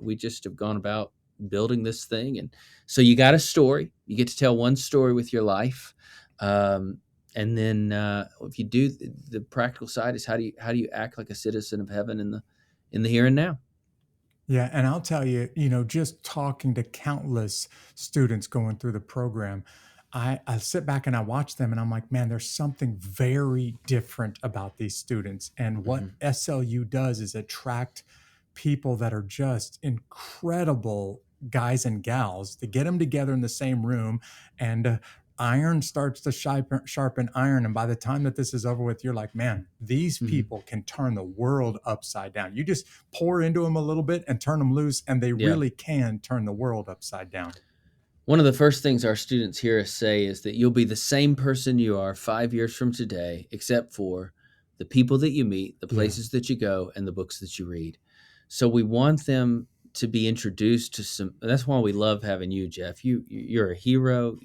we just have gone about building this thing. And so you got a story, you get to tell one story with your life, um, and then if you do the practical side is how do you act like a citizen of heaven in the here and now. Yeah, and I'll tell you, just talking to countless students going through the program, I sit back and I watch them and I'm like, man, there's something very different about these students. And what Hmm. SLU does is attract people that are just incredible guys and gals to get them together in the same room, and iron starts to sharpen iron. And by the time that this is over with, you're like, man, these Hmm. people can turn the world upside down. You just pour into them a little bit and turn them loose, and they Yeah. really can turn the world upside down. One of the first things our students hear us say is that you'll be the same person you are 5 years from today, except for the people that you meet, the Yeah. places that you go, and the books that you read. So we want them to be introduced to some. That's why we love having you, Jeff. You're a hero.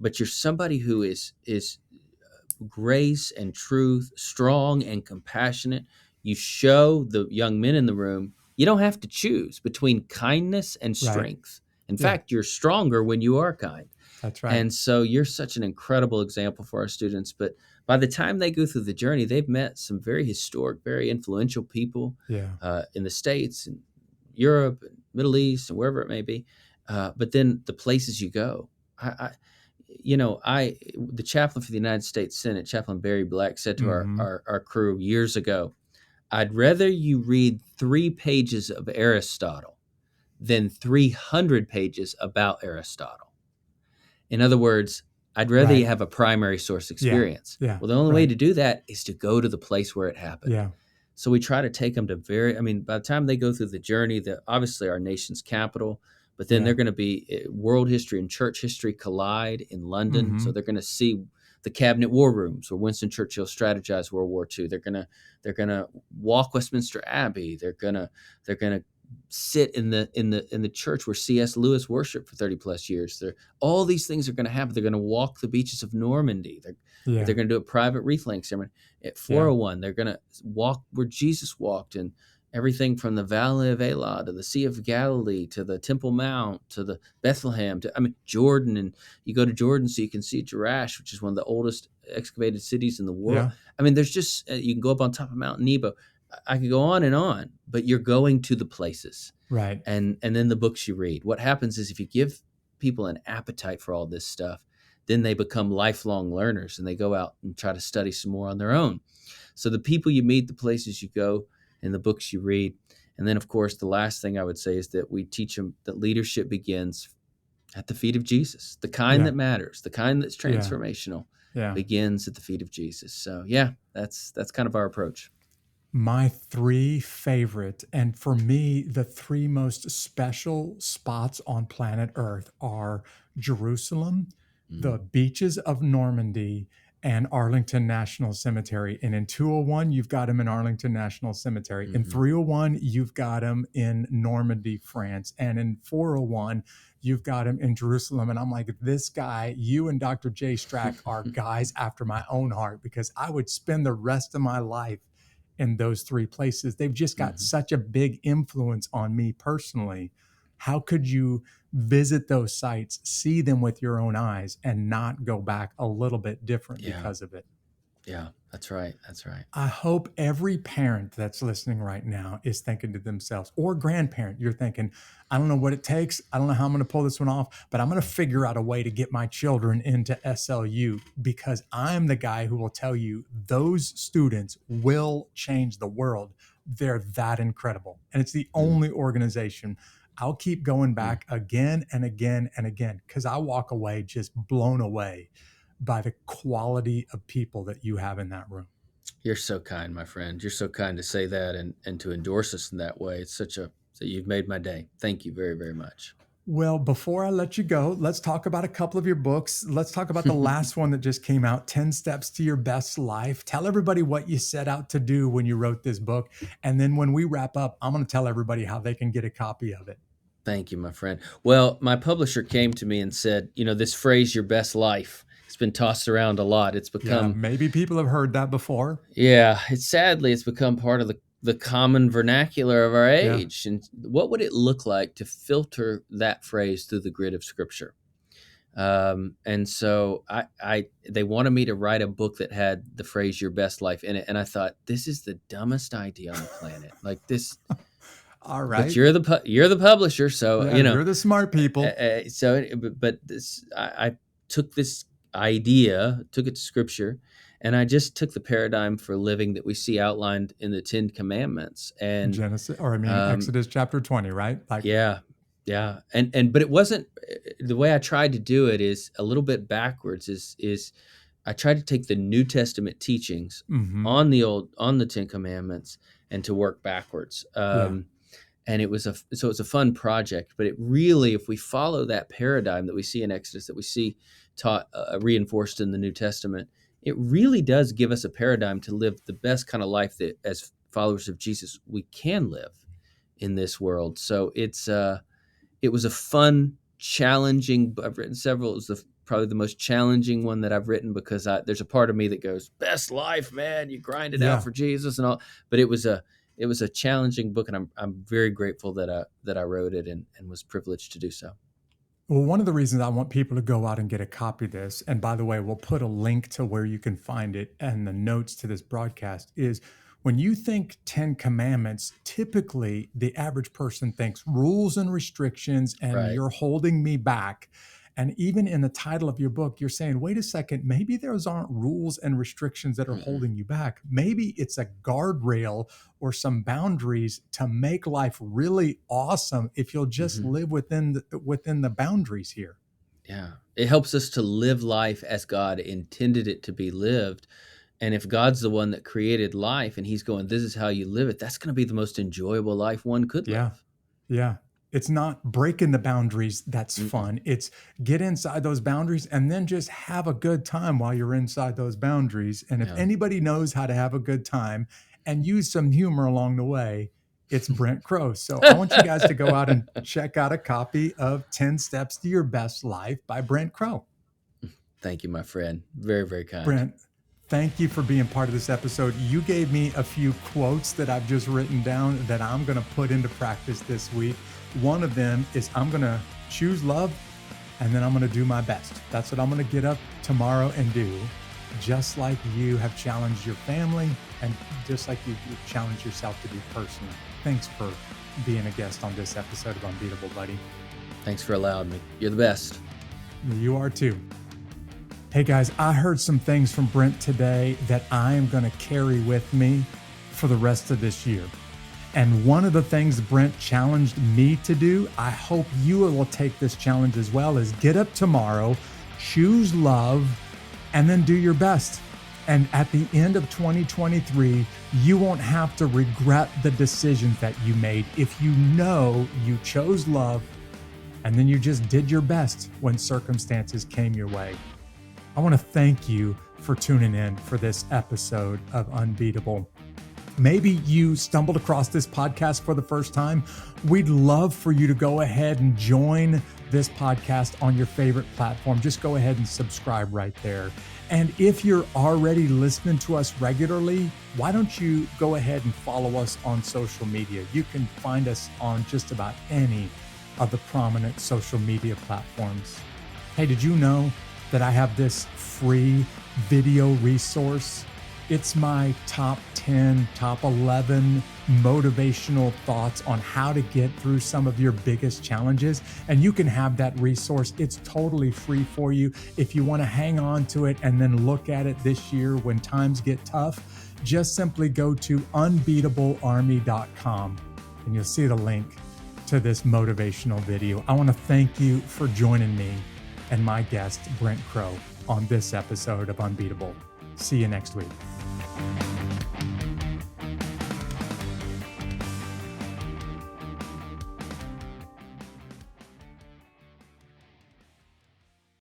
But you're somebody who is grace and truth, strong and compassionate. You show the young men in the room you don't have to choose between kindness and Right. strength. In Yeah, fact, you're stronger when you are kind. that's right. And so you're such an incredible example for our students. But by the time they go through the journey, they've met some very historic, very influential people Yeah. in the States and Europe and Middle East and wherever it may be. But then the places you go, I, the chaplain for the United States Senate, Chaplain Barry Black, said to Mm-hmm. our crew years ago, I'd rather you read 3 pages of Aristotle than 300 pages about Aristotle. In other words, I'd rather you Right. have a primary source Yeah. experience. Yeah. Well, the only way Right. to do that is to go to the place where it happened. Yeah. So we try to take them to by the time they go through the journey, that obviously our nation's capital, but then they're Yeah. going to be world history and church history collide in London. Mm-hmm. So they're going to see the cabinet war rooms where Winston Churchill strategized World War II. They're gonna walk Westminster Abbey. They're gonna sit in the church where C.S. Lewis worshiped for 30 plus years. All these things are going to happen. They're going to walk the beaches of Normandy. They're Yeah. going to do a private wreath laying ceremony at Yeah. 401. They're going to walk where Jesus walked, and everything from the Valley of Elah to the Sea of Galilee to the Temple Mount to the Bethlehem to Jordan. And you go to Jordan so you can see Jerash, which is one of the oldest excavated cities in the world. Yeah. There's just you can go up on top of Mount Nebo. I could go on, but you're going to the places, Right. and then the books you read. What happens is if you give people an appetite for all this stuff, then they become lifelong learners and they go out and try to study some more on their own. So the people you meet, the places you go, and the books you read. And then, of course, the last thing I would say is that we teach them that leadership begins at the feet of Jesus. The kind Yeah. that matters, the kind that's Yeah. transformational, Yeah. begins at the feet of Jesus. So yeah, that's kind of our approach. My three favorite, and for me, the three most special spots on planet Earth are Jerusalem, the Mm, beaches of Normandy, and Arlington National Cemetery. And in 201, you've got him in Arlington National Cemetery. In mhm. 301, you've got him in Normandy, France. And in 401, you've got him in Jerusalem. And I'm like, this guy, you and Dr. Jay Strack are guys after my own heart, because I would spend the rest of my life in those three places. They've just got Mhm. such a big influence on me personally. How could you visit those sites, see them with your own eyes, and not go back a little bit different Yeah. because of it? Yeah, that's right. That's right. I hope every parent that's listening right now is thinking to themselves, or grandparent, you're thinking, I don't know what it takes. I don't know how I'm going to pull this one off, but I'm going to figure out a way to get my children into SLU because I'm the guy who will tell you those students will change the world. They're that incredible. And it's the Mm, only organization I'll keep going mm. back again and again and again because I walk away just blown away by the quality of people that you have in that room. You're so kind, my friend. You're so kind to say that and to endorse us in that way. So you've made my day. Thank you very, very much. Well, before I let you go, let's talk about a couple of your books. Let's talk about the last one that just came out, 10 Steps to Your Best Life. Tell everybody what you set out to do when you wrote this book. And then when we wrap up, I'm going to tell everybody how they can get a copy of it. Thank you, my friend. Well, my publisher came to me and said, this phrase, your best life, it's been tossed around a lot. It's Yeah, become, maybe people have heard that before. it's become part of the common vernacular of our Yeah. age. And what would it look like to filter that phrase through the grid of Scripture? And so they wanted me to write a book that had the phrase "your best life" in it, and I thought, this is the dumbest idea on the planet. Like this. All right. But you're the publisher, so Yeah, you're the smart people. But I took this idea, took it to Scripture, and I just took the paradigm for living that we see outlined in the Ten Commandments. And Exodus chapter 20, right? Like, yeah, but it wasn't the way I tried to do it is a little bit backwards. Is I tried to take the New Testament teachings mhm. on the Ten Commandments and to work backwards. And it's a fun project, but it really, if we follow that paradigm that we see in Exodus, that we see taught, reinforced in the New Testament, it really does give us a paradigm to live the best kind of life that as followers of Jesus, we can live in this world. So it was a fun, challenging, I've written several. It was probably the most challenging one that I've written because there's a part of me that goes, best life, man, you grind it out for Jesus and all, but it was a challenging book, and I'm very grateful that I wrote it and was privileged to do so. Well, one of the reasons I want people to go out and get a copy of this, and by the way, we'll put a link to where you can find it and the notes to this broadcast, is when you think 10 commandments, typically the average person thinks rules and restrictions and Right. You're holding me back. And even in the title of your book, you're saying, wait a second, maybe those aren't rules and restrictions that are holding you back. Maybe it's a guardrail or some boundaries to make life really awesome if you'll just live within the boundaries here. Yeah. It helps us to live life as God intended it to be lived. And if God's the one that created life and he's going, this is how you live it, that's going to be the most enjoyable life one could live. Yeah. It's not breaking the boundaries that's fun. It's get inside those boundaries and then just have a good time while you're inside those boundaries. And if anybody knows how to have a good time and use some humor along the way, it's Brent Crowe. So I want you guys to go out and check out a copy of 10 Steps to Your Best Life by Brent Crowe. Thank you, my friend. Very, very kind. Brent, thank you for being part of this episode. You gave me a few quotes that I've just written down that I'm going to put into practice this week. One of them is I'm going to choose love and then I'm going to do my best. That's what I'm going to get up tomorrow and do, just like you have challenged your family and just like you challenged yourself to do personally. Thanks for being a guest on this episode of Unbeatable, buddy. Thanks for allowing me. You're the best. You are too. Hey guys, I heard some things from Brent today that I am going to carry with me for the rest of this year. And one of the things Brent challenged me to do, I hope you will take this challenge as well, is get up tomorrow, choose love, and then do your best. And at the end of 2023, you won't have to regret the decisions that you made if you know you chose love and then you just did your best when circumstances came your way. I want to thank you for tuning in for this episode of Unbeatable. Maybe you stumbled across this podcast for the first time. We'd love for you to go ahead and join this podcast on your favorite platform. Just go ahead and subscribe right there. And if you're already listening to us regularly, why don't you go ahead and follow us on social media? You can find us on just about any of the prominent social media platforms. Hey, did you know that I have this free video resource It's my top 10, top 11 motivational thoughts on how to get through some of your biggest challenges. And you can have that resource. It's totally free for you. If you want to hang on to it and then look at it this year when times get tough, just simply go to unbeatablearmy.com and you'll see the link to this motivational video. I want to thank you for joining me and my guest, Brent Crowe, on this episode of Unbeatable. See you next week.